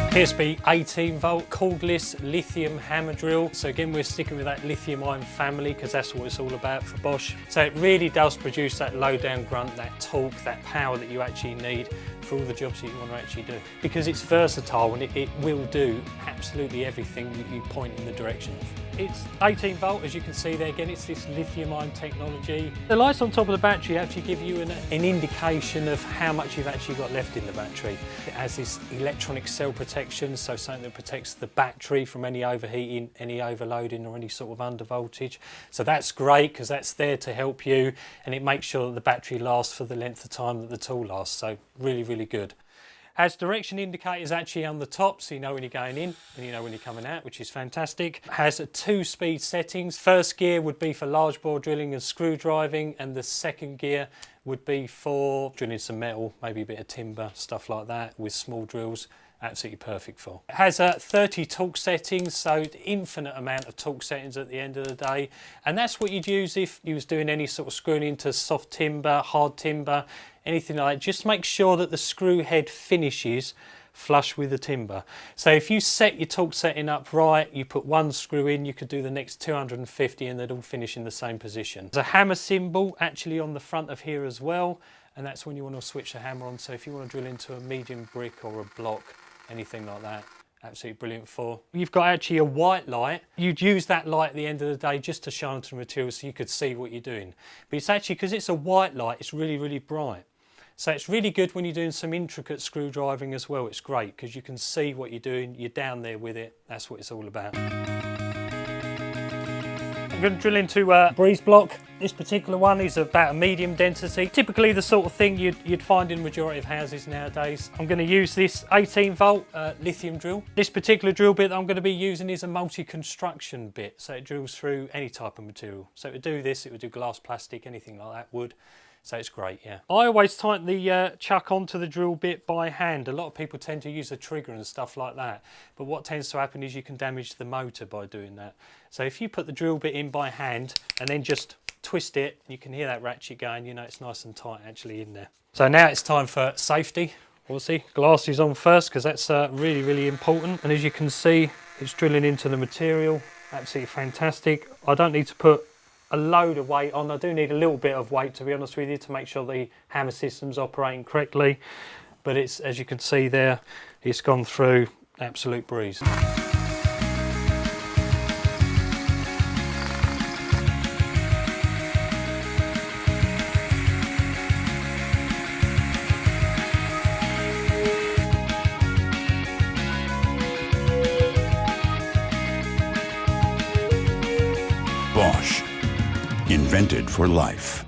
PSB 18 volt cordless lithium hammer drill. So again, we're sticking with that lithium ion family because that's what it's all about for Bosch. So it really does produce that low down grunt, that torque, that power that you actually need for all the jobs that you want to actually do. Because it's versatile and it will do absolutely everything that you point in the direction of. It's 18 volt, as you can see there. Again, it's this lithium ion technology. The lights on top of the battery actually give you an indication of how much you've actually got left in the battery. It has this electronic cell protection, so something that protects the battery from any overheating, any overloading or any sort of under voltage. So that's great because that's there to help you, and it makes sure that the battery lasts for the length of time that the tool lasts. So really, really good. Has direction indicators actually on the top, so you know when you're going in and you know when you're coming out, which is fantastic. Has 2-speed settings. First gear would be for large bore drilling and screw driving, and the second gear would be for drilling some metal, maybe a bit of timber, stuff like that, with small drills. Absolutely perfect for. It has 30 torque settings, so infinite amount of torque settings at the end of the day, and that's what you'd use if you was doing any sort of screwing into soft timber, hard timber, anything like that. Just make sure that the screw head finishes flush with the timber. So if you set your torque setting up right, you put one screw in, you could do the next 250 and they'd all finish in the same position. There's a hammer symbol actually on the front of here as well, and that's when you want to switch the hammer on. So if you want to drill into a medium brick or a block, anything like that, absolutely brilliant for. You've got actually a white light. You'd use that light at the end of the day just to shine onto the material so you could see what you're doing. But it's actually, because it's a white light, it's really, really bright. So it's really good when you're doing some intricate screw driving as well. It's great because you can see what you're doing, you're down there with it. That's what it's all about. I'm going to drill into a breeze block. This particular one is about a medium density. Typically the sort of thing you'd find in the majority of houses nowadays. I'm going to use this 18 volt lithium drill. This particular drill bit that I'm going to be using is a multi-construction bit. So it drills through any type of material. So it would do this, it would do glass, plastic, anything like that, wood. So it's great, yeah. I always tighten the chuck onto the drill bit by hand. A lot of people tend to use a trigger and stuff like that. But what tends to happen is you can damage the motor by doing that. So if you put the drill bit in by hand and then just twist it, you can hear that ratchet going, you know it's nice and tight actually in there. So now it's time for safety. Obviously, glasses on first because that's really, really important. And as you can see, it's drilling into the material. Absolutely fantastic. I don't need to put a load of weight on. I do need a little bit of weight, to be honest with you, to make sure the hammer system's operating correctly. But it's, as you can see there, it's gone through absolute breeze. Bosch, invented for life.